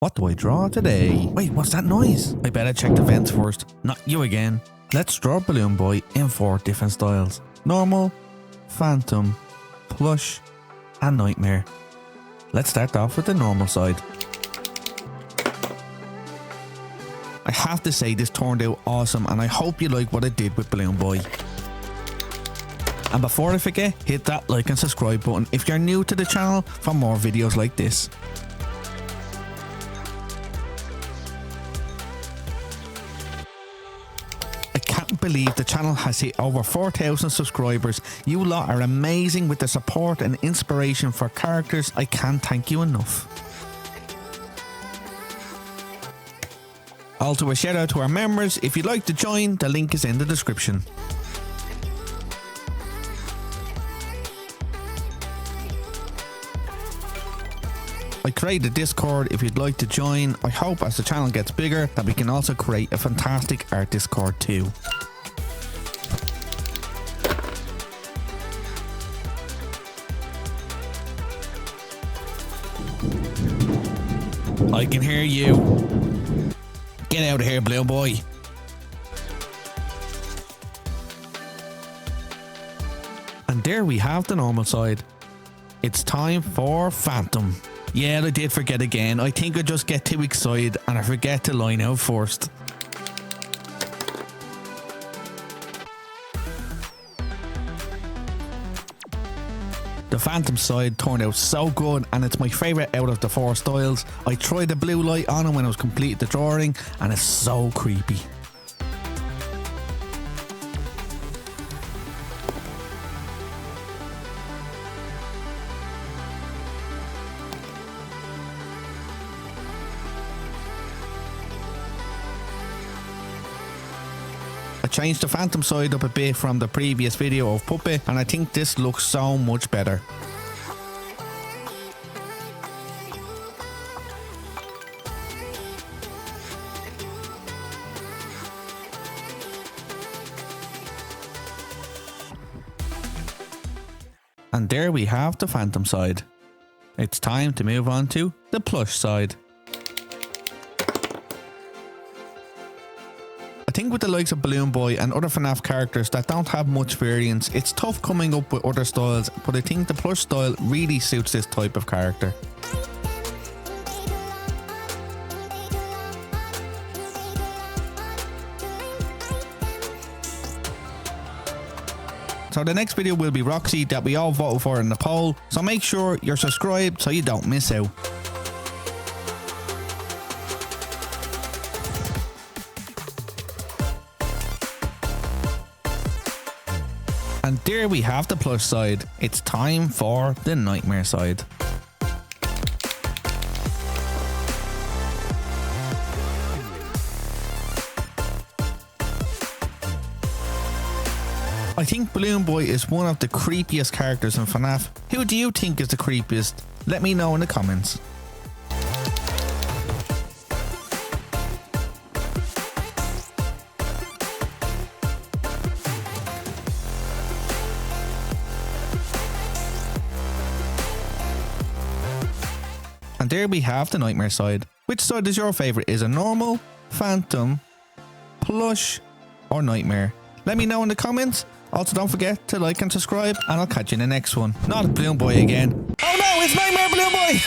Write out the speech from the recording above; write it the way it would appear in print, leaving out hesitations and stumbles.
What do I draw today? Wait, what's that noise? I better check the vents first. Not you again. Let's draw Balloon Boy in 4 different styles. Normal, Phantom, Plush and Nightmare. Let's start off with the normal side. I have to say this turned out awesome and I hope you like what I did with Balloon Boy. And before I forget, hit that like and subscribe button if you're new to the channel for more videos like this. I can't believe the channel has hit over 4,000 subscribers. You lot are amazing with the support and inspiration for characters. I can't thank you enough. Also a shout out to our members. If you'd like to join, the link is in the description. I created a Discord if you'd like to join. I hope as the channel gets bigger that we can also create a fantastic art Discord too. I can hear you. Get out of here, Balloon Boy. And there we have the normal side. It's time for Phantom. Yeah, I did forget again. I think I just get too excited and I forget to line out first. The Phantom side turned out so good and it's my favourite out of the 4 styles. I tried the blue light on him when I was completing the drawing and it's so creepy. I changed the Phantom side up a bit from the previous video of Puppet and I think this looks so much better. And there we have the Phantom side. It's time to move on to the Plush side. I think with the likes of Balloon Boy and other FNAF characters that don't have much variance, it's tough coming up with other styles, but I think the Plush style really suits this type of character. So the next video will be Roxy that we all voted for in the poll, so make sure you're subscribed so you don't miss out. And there we have the Plush side. It's time for the Nightmare side. I think Balloon Boy is one of the creepiest characters in FNAF. Who do you think is the creepiest? Let me know in the comments. And there we have the Nightmare side. Which side is your favourite? Is it normal, Phantom, Plush or Nightmare? Let me know in the comments. Also don't forget to like and subscribe and I'll catch you in the next one. Not Balloon Boy again. Oh no, it's Nightmare Balloon Boy!